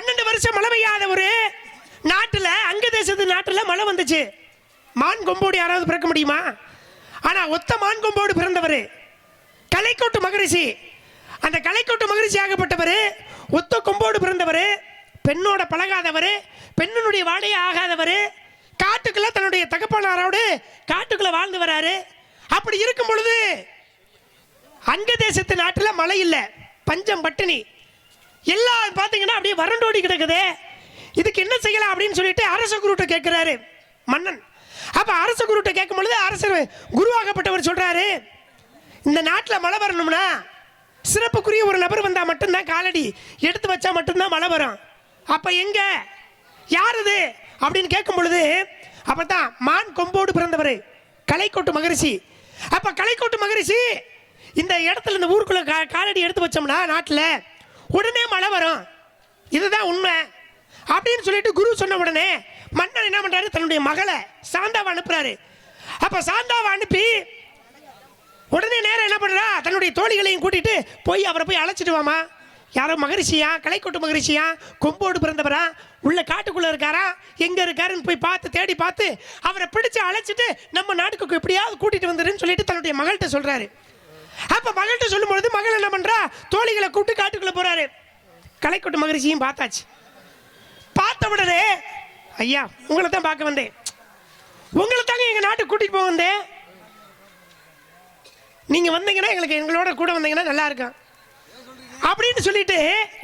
12 வருஷம் மழை பெய்யாத ஒரு நாட்டுல, அங்க தேசத்து நாட்டுல மழை வந்துச்சு. மான் கொம்போடு யாராவது பிறக்க முடியுமா? ஆனா ஒத்த மான் கொம்போடு பிறந்தவர் கலைக்கோட்டு மகரிஷி. அந்த கலைக்கோட்டு மகரிஷி ஆகப்பட்டவர் ஒத்த கொம்போடு பிறந்தவர், பெண்ணோட பழகாதவர், பெண்ணினுடைய வாடையே ஆகாதவர், காட்டுக்குள்ள தன்னுடைய தகப்பனாரோடு காட்டுக்குள்ள வாழ்ந்து வராரு. அப்படி இருக்கும் பொழுது அங்க தேசத்து நாட்டில் மழை இல்லை, பஞ்சம் பட்டினி, எல்லாம் பார்த்தீங்கன்னா அப்படியே வறண்டோடி கிடக்குது. இதுக்கு என்ன செய்யலாம் அப்படின்னு சொல்லிட்டு அரச குருட்ட கேட்கிறாரு மன்னன். அப்ப அரச குருட்ட கேட்கும் பொழுது அரசர் குருவாகப்பட்டவர் சொல்றாரு, இந்த நாட்டில் மழை வரணும்னா சிறப்புக்குரிய ஒரு நபர் வந்தா மட்டும்தான், காலடி எடுத்து வச்சா மட்டும்தான் மழை வரும். அப்ப எங்க யாருது அப்படின்னு கேட்கும் பொழுது அப்பதான் மான் கொம்போடு பிறந்தவர் கலைக்கோட்டு மகரிஷி. அப்ப கலைக்கோட்டு மகரிஷி இந்த இடத்துல, இந்த ஊருக்குள்ள காலடி எடுத்து வச்சோம்னா நாட்டில் உடனே மழை வரும், இதுதான் உண்மை அப்படின்னு சொல்லிட்டு குரு சொன்ன உடனே மன்னன் என்ன பண்றாரு, தன்னுடைய மகளை சாந்தாவை அனுப்புறாரு. அப்ப சாந்தாவை அனுப்பி உடனே நேரம் என்ன பண்றா, தன்னுடைய தோழிகளையும் கூட்டிட்டு போய் அவரை போய் அழைச்சிட்டு வாமா. யாரோ மகரிஷியா, கலைக்கோட்டு மகரிஷியா, கொம்போடு பிறந்தவரா, உள்ள காட்டுக்குள்ள இருக்காரா, எங்க இருக்காருன்னு போய் பார்த்து தேடி பார்த்து அவரை பிடிச்சு அழைச்சிட்டு நம்ம நாட்டுக்கு எப்படியாவது கூட்டிட்டு வந்துருன்னு சொல்லிட்டு தன்னுடைய மகள்கிட்ட சொல்றாரு. அப்ப மகள்கிட்ட சொல்லும் பொழுது மகள் என்ன பண்றா, தோழிகளை கூப்பிட்டு காட்டுக்குள்ள போறாரு. கலைக்கோட்டு மகரிஷியும் பார்த்தாச்சு. பார்த்த உடனே, ஐயா உங்களை தான் பார்க்க வந்தேன், உங்களை தாங்க எங்க நாட்டுக்கு கூட்டிட்டு போக வந்தேன், நீங்க வந்தீங்கன்னா எங்களோட கூட வந்தீங்கன்னா நல்லா இருக்கும் அப்படின்னு சொல்லிட்டு.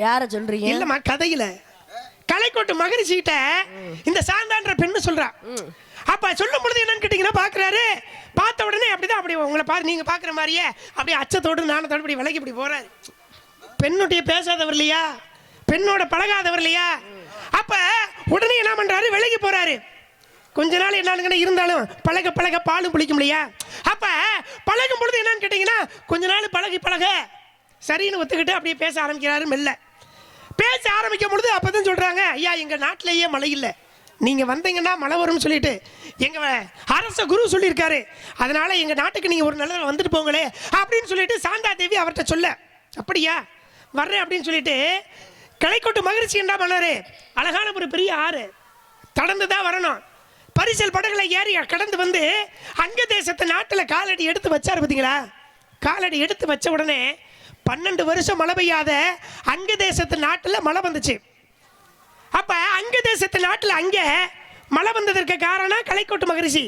யார சொல்றீங்க? இல்லம்மா, கதையில கலைக்கோட்டு மகரிஷி கிட்ட இந்த சாந்தான்ற பெண்ணு சொல்றா. அப்ப சொல்லும் பொழுது என்னன்னு கேட்டீங்கன்னா, பாக்குறாரு, பார்த்த உடனே அப்படிதான், அப்படி உங்களை பாரு, நீங்க பாக்குற மாதிரியே அப்படியே அச்சத்தோடு நாணத்தோடு இப்படி விலகி இப்படி போறாரு. பெண்ணுடைய பேசாதவர் இல்லையா, பெண்ணோட பழகாதவர் இல்லையா. அப்ப உடனே என்ன பண்றாரு, விலகி போறாரு. கொஞ்ச நாள் என்னன்னு இருந்தாலும் பழக பழக பாலும் புளிக்கும் இல்லையா. அப்ப பழகும் பொழுது என்னன்னு கேட்டீங்கன்னா, கொஞ்ச நாள் பழகி பழக சரின்னு ஒத்துக்கிட்டு அப்படியே பேச ஆரம்பிக்கிறாரு. மெல்ல பேச ஆரம்பிக்கும் பொழுது அப்பதான் சொல்றாங்க, ஐயா எங்க நாட்டிலேயே மழை இல்லை, நீங்க வந்தீங்கன்னா மழை வரும்னு சொல்லிட்டு எங்க அரச குரு சொல்லியிருக்காரு, அதனால எங்க நாட்டுக்கு நீங்க ஒரு நல்ல வந்துட்டு போங்களே அப்படின்னு சொல்லிட்டு சாந்தா தேவி அவர்கிட்ட சொல்ல, அப்படியா வர்றேன் அப்படின்னு சொல்லிட்டு கலைக்கோட்டு மகிழ்ச்சி என்ன பண்ணாரு, அழகான ஒரு பெரிய ஆறு கடந்துதான் வரணும், பரிசல் படகுல ஏறி கடந்து வந்து அங்க தேசத்து நாட்டில் காலடி எடுத்து வச்சாரு. பார்த்தீங்களா, காலடி எடுத்து வச்ச உடனே 12 வருஷம் மழை பெய்யாத அங்க தேசத்து நாட்டில் மழை வந்துச்சு. அப்ப அங்க தேசத்து நாட்டில் அங்க மழை வந்ததற்கு காரணம் கலைக்கோட்டு மகரிஷி.